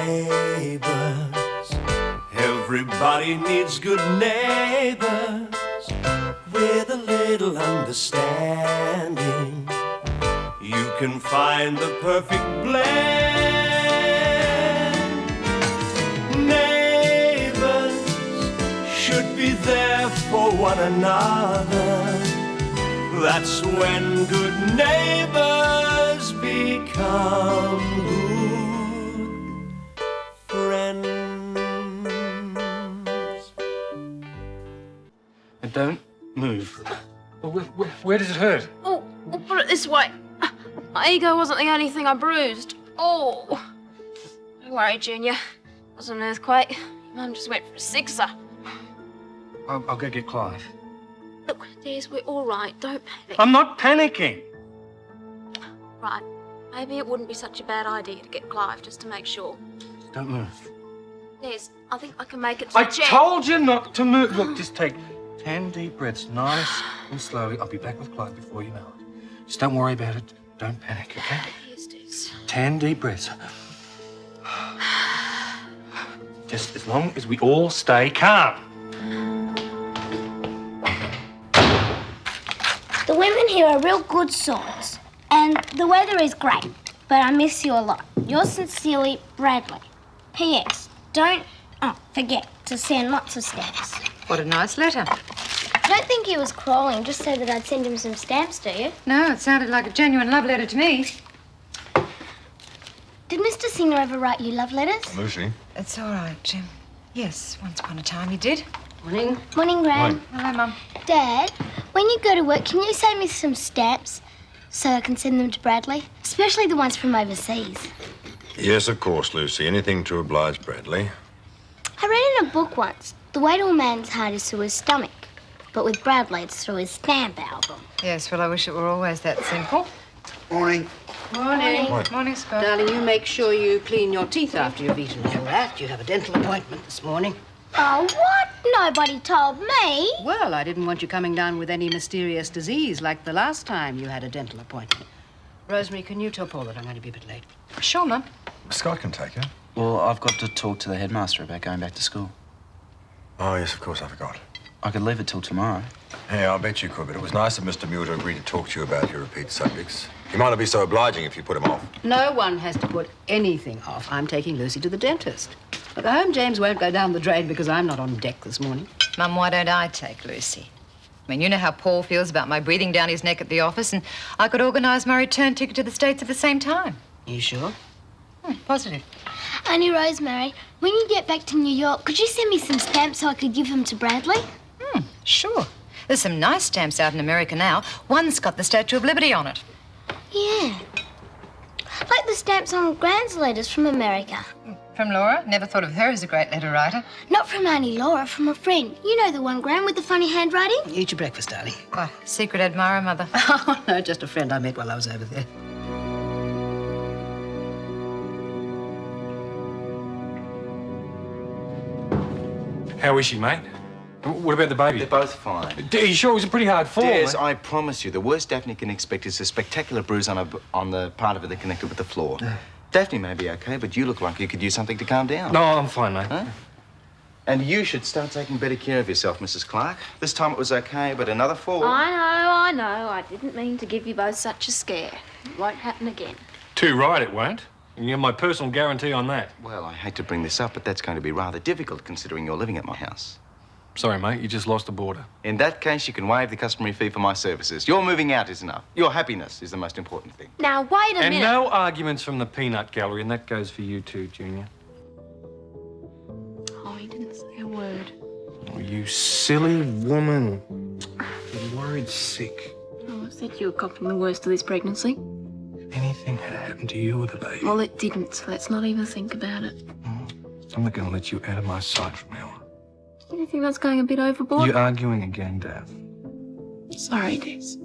Neighbours, everybody needs good neighbours with a little understanding. You can find the perfect blend. Neighbours should be there for one another. That's when good neighbours become good friends. And don't move. Where does it hurt? Oh, we'll put it this way. My ego wasn't the only thing I bruised. Oh. Don't worry, Junior. It wasn't an earthquake. Your Mum just went for a sixer. I'll go get Clive. Look, Des, we're all right. Don't panic. I'm not panicking. Right. Maybe it wouldn't be such a bad idea to get Clive just to make sure. Don't move. Des, I think I can make it to I the jet. told you not to move. Look, just take 10 deep breaths, nice and slowly. I'll be back with Clive before you know it. Just don't worry about it. Don't panic, okay? Yes, Des. 10 deep breaths. Just as long as we all stay calm. The women here are real good sorts, and the weather is great, but I miss you a lot. Yours sincerely, Bradley. P.S. Don't forget to send lots of stamps. What a nice letter. I don't think he was crawling, just so that I'd send him some stamps, do you? No, it sounded like a genuine love letter to me. Did Mr. Singer ever write you love letters? Lucy. It's all right, Jim. Yes, once upon a time he did. Morning. Morning, Gran. Morning. Hello, Mum. Dad, when you go to work, can you send me some stamps so I can send them to Bradley? Especially the ones from overseas. Yes, of course, Lucy. Anything to oblige Bradley. I read in a book once, the way to a man's heart is through his stomach. But with Bradley, it's through his stamp album. Yes, well, I wish it were always that simple. Morning. Morning. Morning. Morning, Scott. Darling, you make sure you clean your teeth after you've eaten all that. You have a dental appointment this morning. Oh, what? Nobody told me. Well, I didn't want you coming down with any mysterious disease like the last time you had a dental appointment. Rosemary, can you tell Paul that I'm going to be a bit late? Sure, Mum. Scott can take her. Well, I've got to talk to the headmaster about going back to school. Oh, yes, of course, I forgot. I could leave it till tomorrow. Yeah, I bet you could, but it was nice of Mr. Muir to agree to talk to you about your repeat subjects. He might not be so obliging if you put him off. No one has to put anything off. I'm taking Lucy to the dentist. Look, I hope James won't go down the drain because I'm not on deck this morning. Mum, why don't I take Lucy? I mean, you know how Paul feels about my breathing down his neck at the office, and I could organise my return ticket to the States at the same time. You sure? Positive. Auntie Rosemary, when you get back to New York, could you send me some stamps so I could give them to Bradley? Sure. There's some nice stamps out in America now. One's got the Statue of Liberty on it. Yeah. Like the stamps on Gran's letters from America. From Laura? Never thought of her as a great letter writer. Not from Auntie Laura, from a friend. You know the one, Gran, with the funny handwriting? Eat your breakfast, darling. What, secret admirer, Mother? Oh, no, just a friend I met while I was over there. How is she, mate? What about the baby? They're both fine. Are you sure it was a pretty hard fall? Des, mate? I promise you, the worst Daphne can expect is a spectacular bruise on the part of it that connected with the floor. Daphne may be okay, but you look like you could use something to calm down. No, I'm fine, mate. Huh? And you should start taking better care of yourself, Mrs. Clarke. This time it was okay, but another fall. I know. I didn't mean to give you both such a scare. It won't happen again. Too right, it won't. You have my personal guarantee on that. Well, I hate to bring this up, but that's going to be rather difficult considering you're living at my house. Sorry, mate, you just lost the border. In that case, you can waive the customary fee for my services. Your moving out is enough. Your happiness is the most important thing. Now, wait a And minute. no arguments from the peanut gallery, and that goes for you too, Junior. Oh, he didn't say a word. Oh, you silly woman. You're worried sick. Oh, I said you were coping the worst of this pregnancy. Anything had happened to you or the baby, Well, it didn't, so let's not even think about it. I'm not going to let you out of my sight from now on. Do you think that's going a bit overboard? You're arguing again, Dav. Sorry, Des.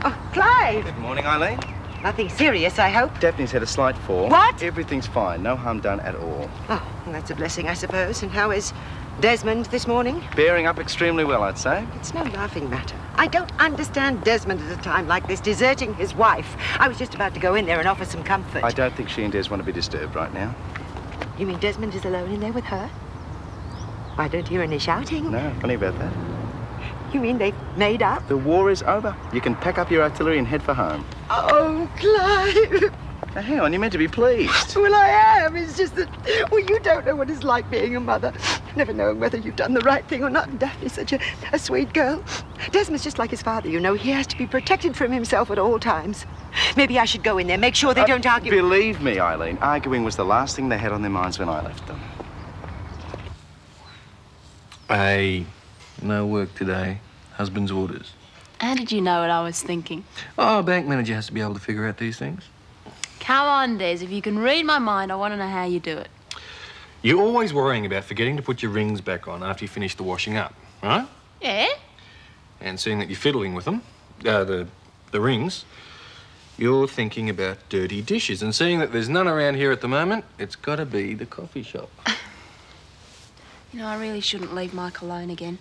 Oh, Clive! Good morning, Eileen. Nothing serious, I hope. Daphne's had a slight fall. What? Everything's fine. No harm done at all. Oh, well, that's a blessing, I suppose. And how is Desmond this morning? Bearing up extremely well, I'd say. It's no laughing matter. I don't understand Desmond at a time like this, deserting his wife. I was just about to go in there and offer some comfort. I don't think she and Des want to be disturbed right now. You mean Desmond is alone in there with her? I don't hear any shouting. No, funny about that. You mean they've made up? The war is over. You can pack up your artillery and head for home. Oh, Clive! Now, hang on, you're meant to be pleased. Well, I am. It's just that, well, you don't know what it's like being a mother. Never knowing whether you've done the right thing or not. And Daphne's such a sweet girl. Desmond's just like his father, you know. He has to be protected from himself at all times. Maybe I should go in there, make sure they don't argue. Believe me, Eileen, arguing was the last thing they had on their minds when I left them. Hey, no work today. Husband's orders. How did you know what I was thinking? Oh, a bank manager has to be able to figure out these things. Come on, Des. If you can read my mind, I want to know how you do it. You're always worrying about forgetting to put your rings back on after you finish the washing up, right? Yeah? And seeing that you're fiddling with them, the rings, you're thinking about dirty dishes. And seeing that there's none around here at the moment, it's got to be the coffee shop. You know, I really shouldn't leave Mike alone again.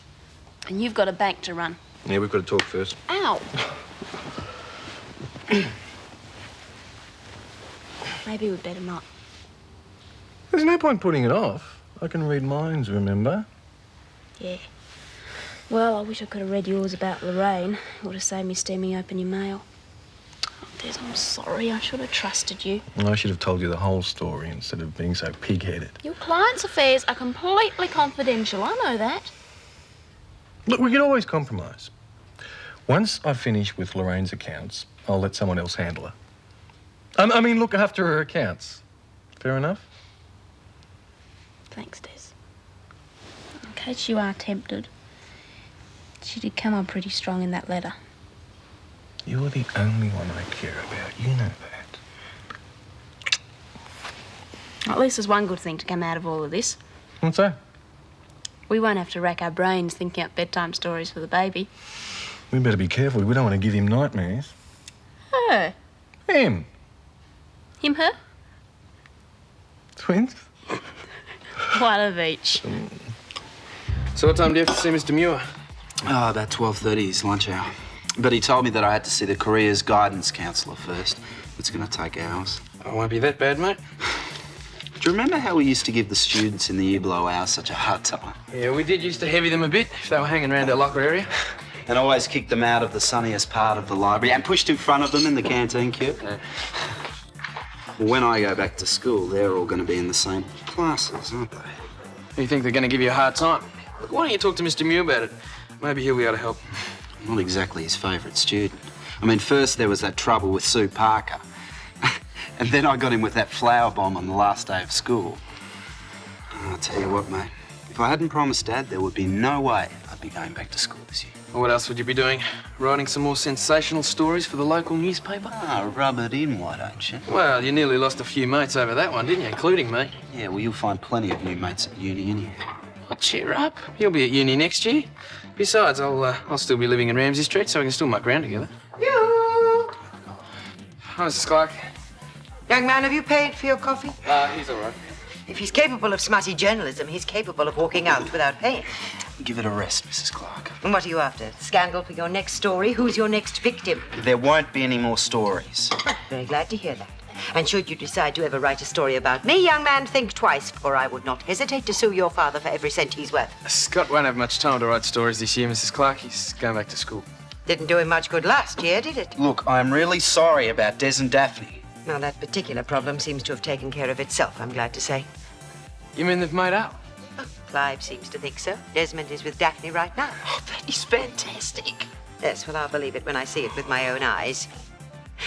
And you've got a bank to run. Yeah, we've got to talk first. Ow! Maybe we'd better not. There's no point putting it off. I can read minds, remember? Yeah. Well, I wish I could have read yours about Lorraine. It would have saved me steaming open your mail. Oh, Des, I'm sorry. I should have trusted you. I should have told you the whole story instead of being so pig-headed. Your client's affairs are completely confidential. I know that. Look, we can always compromise. Once I finish with Lorraine's accounts, I'll let someone else handle her. I mean, look after her accounts. Fair enough? Thanks, Des. In case you are tempted, she did come on pretty strong in that letter. You're the only one I care about. You know that. At least there's one good thing to come out of all of this. What's that? We won't have to rack our brains thinking up bedtime stories for the baby. We better be careful. We don't want to give him nightmares. Her? Him. Him, her? Twins? One of each. So what time do you have to see Mr. Muir? Oh, about 12:30, his lunch hour. But he told me that I had to see the careers guidance counsellor first. It's going to take hours. Oh, won't be that bad, mate. Do you remember how we used to give the students in the year below ours such a hard time? Yeah, we did used to heavy them a bit if they were hanging around our locker area. And always kicked them out of the sunniest part of the library and pushed in front of them in the canteen queue. Yeah. Well, when I go back to school, they're all going to be in the same classes, aren't they? You think they're going to give you a hard time? Look, why don't you talk to Mr. Muir about it? Maybe he'll be able to help. Not exactly his favourite student. I mean, first there was that trouble with Sue Parker. And then I got him with that flower bomb on the last day of school. I'll tell you what, mate. If I hadn't promised Dad, there would be no way I'd be going back to school this year. Well, what else would you be doing? Writing some more sensational stories for the local newspaper? Ah, rub it in, why don't you? Well, you nearly lost a few mates over that one, didn't you? Including me. Yeah, well, you'll find plenty of new mates at uni anyhow. Oh, cheer up. You'll be at uni next year. Besides, I'll still be living in Ramsay Street, so we can still muck around together. You. Hi, Mrs. Clarke. Young man, have you paid for your coffee? He's all right. If he's capable of smutty journalism, he's capable of walking out without paying. Give it a rest, Mrs. Clarke. And what are you after? Scandal for your next story? Who's your next victim? There won't be any more stories. Very glad to hear that. And should you decide to ever write a story about me, young man, think twice, for I would not hesitate to sue your father for every cent he's worth. Scott won't have much time to write stories this year, Mrs. Clarke. He's going back to school. Didn't do him much good last year, did it? Look, I'm really sorry about Des and Daphne. Now, that particular problem seems to have taken care of itself, I'm glad to say. You mean they've made up? Oh, Clive seems to think so. Desmond is with Daphne right now. Oh, that is fantastic. Yes, well, I'll believe it when I see it with my own eyes.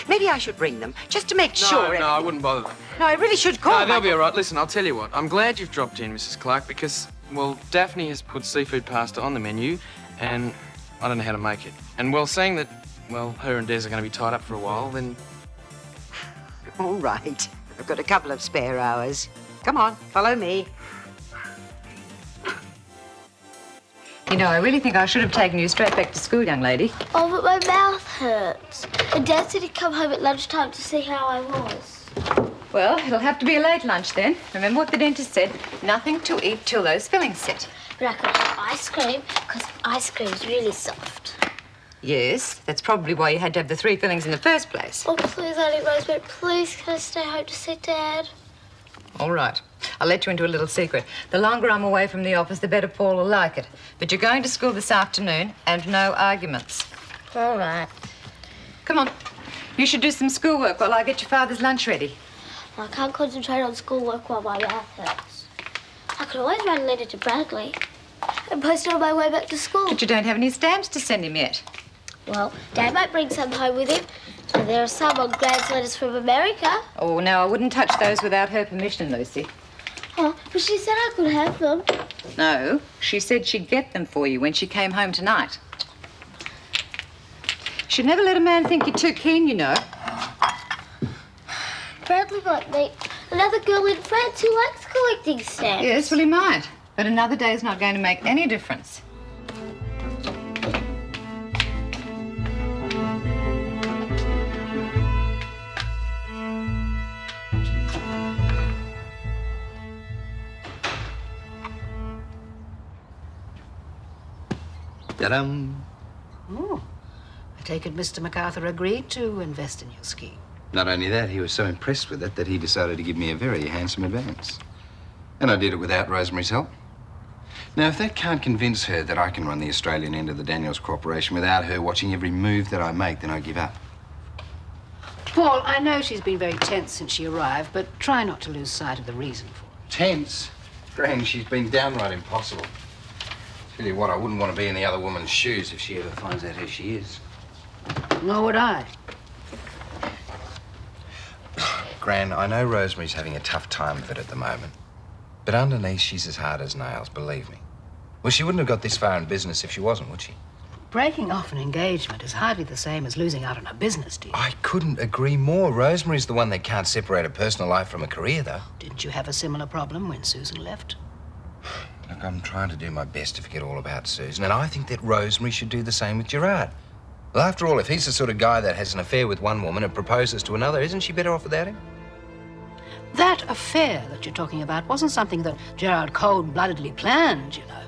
Maybe I should ring them, just to make sure. No, I wouldn't bother them. No, I really should call No, they'll my... be all right. Listen, I'll tell you what. I'm glad you've dropped in, Mrs. Clarke, because, well, Daphne has put seafood pasta on the menu, and I don't know how to make it. And, well, seeing that, well, her and Des are going to be tied up for a while, then... All right. I've got a couple of spare hours. Come on, follow me. You know, I really think I should have taken you straight back to school, young lady. Oh, but my mouth hurts. And Dad said he'd come home at lunchtime to see how I was. Well, it'll have to be a late lunch then. Remember what the dentist said? Nothing to eat till those fillings sit. But I could have ice cream, because ice cream's really soft. Yes, that's probably why you had to have the 3 fillings in the first place. Oh, please, Auntie Rosemary, please, can I stay home to see Dad? All right. I'll let you into a little secret. The longer I'm away from the office, the better Paul will like it. But you're going to school this afternoon, and no arguments. All right. Come on. You should do some schoolwork while I get your father's lunch ready. I can't concentrate on schoolwork while my mouth hurts. I could always write a letter to Bradley and post it on my way back to school. But you don't have any stamps to send him yet. Well, Dad might bring some home with him. And there are some on Gran's letters from America. Oh, no, I wouldn't touch those without her permission, Lucy. Oh, but she said I could have them. No, she said she'd get them for you when she came home tonight. Should never let a man think you're too keen, you know. Bradley might meet another girl in France who likes collecting stamps. Yes, well, he might. But another day's not going to make any difference. Ta-dum. Oh, I take it Mr. MacArthur agreed to invest in your scheme. Not only that, he was so impressed with it that he decided to give me a very handsome advance. And I did it without Rosemary's help. Now, if that can't convince her that I can run the Australian end of the Daniels Corporation without her watching every move that I make, then I give up. Paul, I know she's been very tense since she arrived, but try not to lose sight of the reason for it. Tense? Gran, she's been downright impossible. Tell you what, I wouldn't want to be in the other woman's shoes if she ever finds out who she is. Nor would I. Gran, I know Rosemary's having a tough time of it at the moment. But underneath, she's as hard as nails, believe me. Well, she wouldn't have got this far in business if she wasn't, would she? Breaking off an engagement is hardly the same as losing out on a business deal. I couldn't agree more. Rosemary's the one that can't separate a personal life from a career, though. Didn't you have a similar problem when Susan left? Look, I'm trying to do my best to forget all about Susan, and I think that Rosemary should do the same with Gerard. Well, after all, if he's the sort of guy that has an affair with one woman and proposes to another, isn't she better off without him? That affair that you're talking about wasn't something that Gerard cold-bloodedly planned, you know.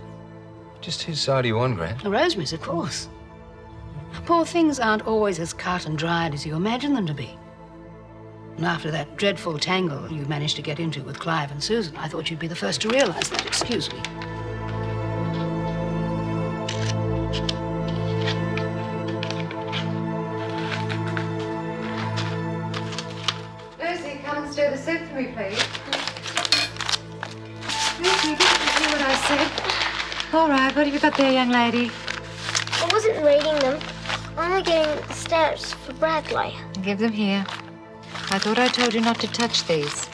Just whose side are you on, Grant? Rosemary's, of course. Poor things aren't always as cut and dried as you imagine them to be. And after that dreadful tangle you managed to get into with Clive and Susan, I thought you'd be the first to realize that. Excuse me. Lucy, come and stir the soup for me, please. Lucy, didn't you hear what I said? All right, what have you got there, young lady? I wasn't reading them. I'm only getting stamps for Bradley. Give them here. I thought I told you not to touch these.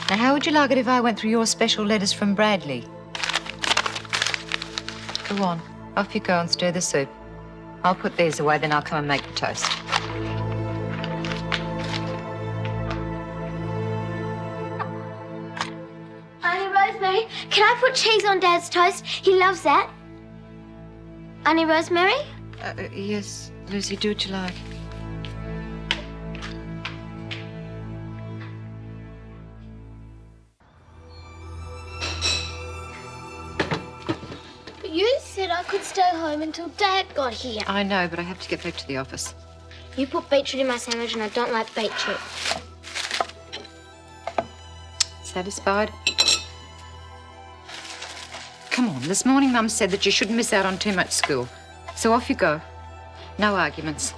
Now, how would you like it if I went through your special letters from Bradley? Go on. Off you go and stir the soup. I'll put these away, then I'll come and make the toast. Auntie Rosemary, can I put cheese on Dad's toast? He loves that. Auntie Rosemary? Yes, Lucy, do what you like. But you said I could stay home until Dad got here. I know, but I have to get back to the office. You put beetroot in my sandwich and I don't like beetroot. Satisfied? Come on, this morning Mum said that you shouldn't miss out on too much school. So off you go. No arguments.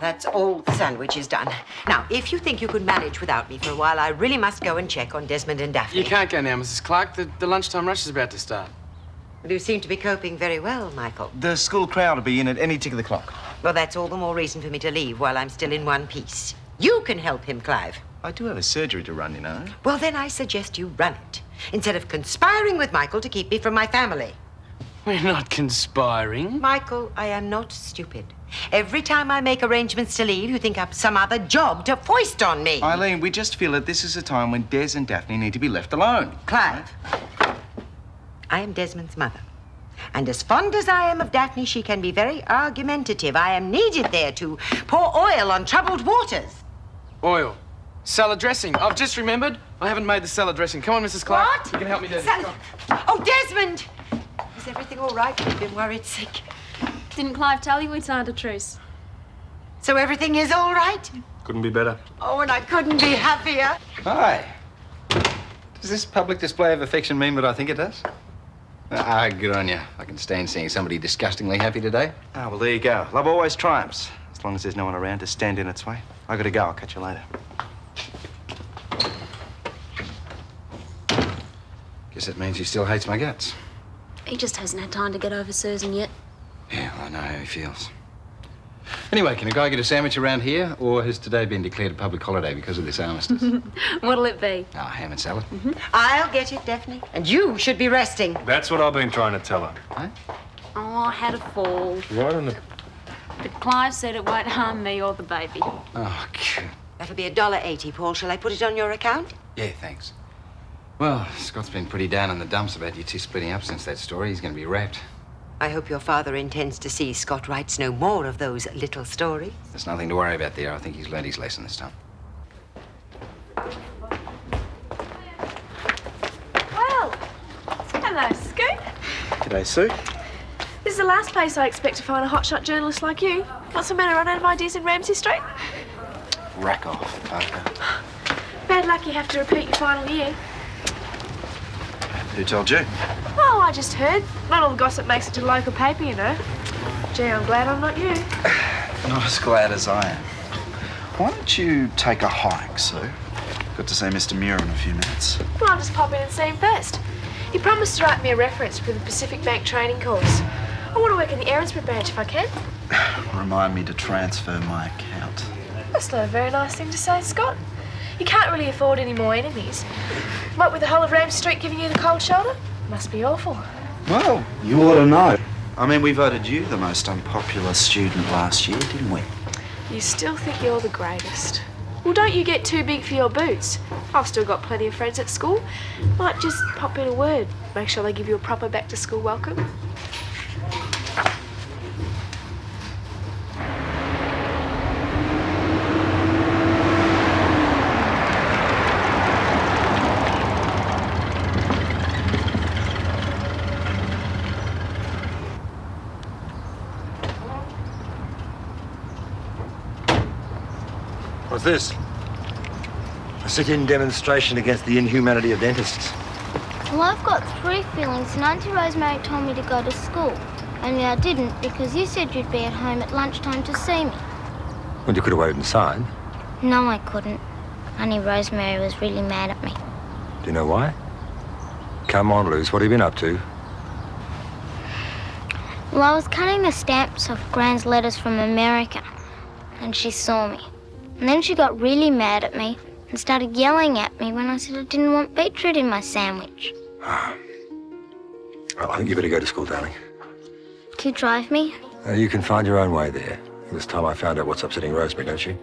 That's all the sandwich is done. Now, if you think you could manage without me for a while, I really must go and check on Desmond and Daphne. You can't go now, Mrs. Clarke. The lunchtime rush is about to start. You seem to be coping very well, Michael. The school crowd will be in at any tick of the clock. Well, that's all the more reason for me to leave while I'm still in one piece. You can help him, Clive. I do have a surgery to run, you know. Well, then I suggest you run it, instead of conspiring with Michael to keep me from my family. We're not conspiring. Michael, I am not stupid. Every time I make arrangements to leave, you think up some other job to foist on me. Eileen, we just feel that this is a time when Des and Daphne need to be left alone. Clive, I am Desmond's mother. And as fond as I am of Daphne, she can be very argumentative. I am needed there to pour oil on troubled waters. Oil. Salad dressing. I've just remembered. I haven't made the salad dressing. Come on, Mrs. Clarke. What? You can help me do this. Oh, Desmond! Is everything all right? You've been worried sick. Didn't Clive tell you we'd signed a truce? So everything is all right? Couldn't be better. Oh, and I couldn't be happier. Hi. Does this public display of affection mean what I think it does? Good on you. I can stand seeing somebody disgustingly happy today. Ah, well, there you go. Love always triumphs, as long as there's no one around to stand in its way. I gotta go. I'll catch you later. Guess that means he still hates my guts. He just hasn't had time to get over Susan yet. Yeah, well, I know how he feels. Anyway, can a guy get a sandwich around here, or has today been declared a public holiday because of this armistice? What'll it be? Ham and salad. I'll get it, Daphne. And you should be resting. That's what I've been trying to tell her. Huh? Oh, I had a fall. Right on the... But Clive said it won't harm me or the baby. Oh, God. That'll be $1.80, Paul. Shall I put it on your account? Yeah, thanks. Well, Scott's been pretty down in the dumps about you two splitting up since that story. He's going to be wrapped. I hope your father intends to see Scott writes no more of those little stories. There's nothing to worry about there. I think he's learned his lesson this time. Well, hello, Scoot. G'day, Sue. This is the last place I expect to find a hotshot journalist like you. What's the matter, run out of ideas in Ramsay Street? Rack off, Parker. Bad luck you have to repeat your final year. Who told you? Oh, I just heard. Not all the gossip makes it to the local paper, you know. Gee, I'm glad I'm not you. Not as glad as I am. Why don't you take a hike, Sue? Got to see Mr. Muir in a few minutes. Well, I'll just pop in and see him first. He promised to write me a reference for the Pacific Bank training course. I want to work in the Erinsborough branch if I can. Remind me to transfer my account. That's not a very nice thing to say, Scott. You can't really afford any more enemies. What with the whole of Ramsay Street giving you the cold shoulder? Must be awful. Well, you ought to know. I mean, we voted you the most unpopular student last year, didn't we? You still think you're the greatest. Well, don't you get too big for your boots. I've still got plenty of friends at school. Might just pop in a word. Make sure they give you a proper back-to-school welcome. What's this? A sit-in demonstration against the inhumanity of dentists. Well, I've got 3 fillings, and Auntie Rosemary told me to go to school. Only I didn't because you said you'd be at home at lunchtime to see me. Well, you could have waited inside. No, I couldn't. Auntie Rosemary was really mad at me. Do you know why? Come on, Luz, what have you been up to? Well, I was cutting the stamps off Gran's letters from America, and she saw me. And then she got really mad at me and started yelling at me when I said I didn't want beetroot in my sandwich. Well, I think you better go to school, darling. Do you drive me? You can find your own way there. This time I found out what's upsetting Rosemary, don't you?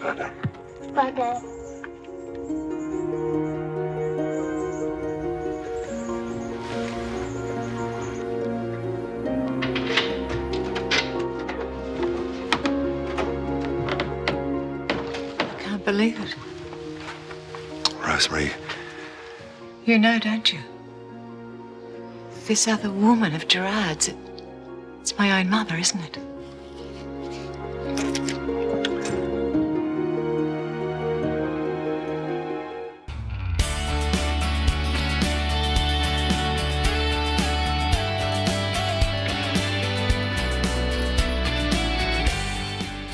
Bye, Dad. Bye, Dad. Believe it. Rosemary. You know, don't you? This other woman of Gerard's, it's my own mother, isn't it?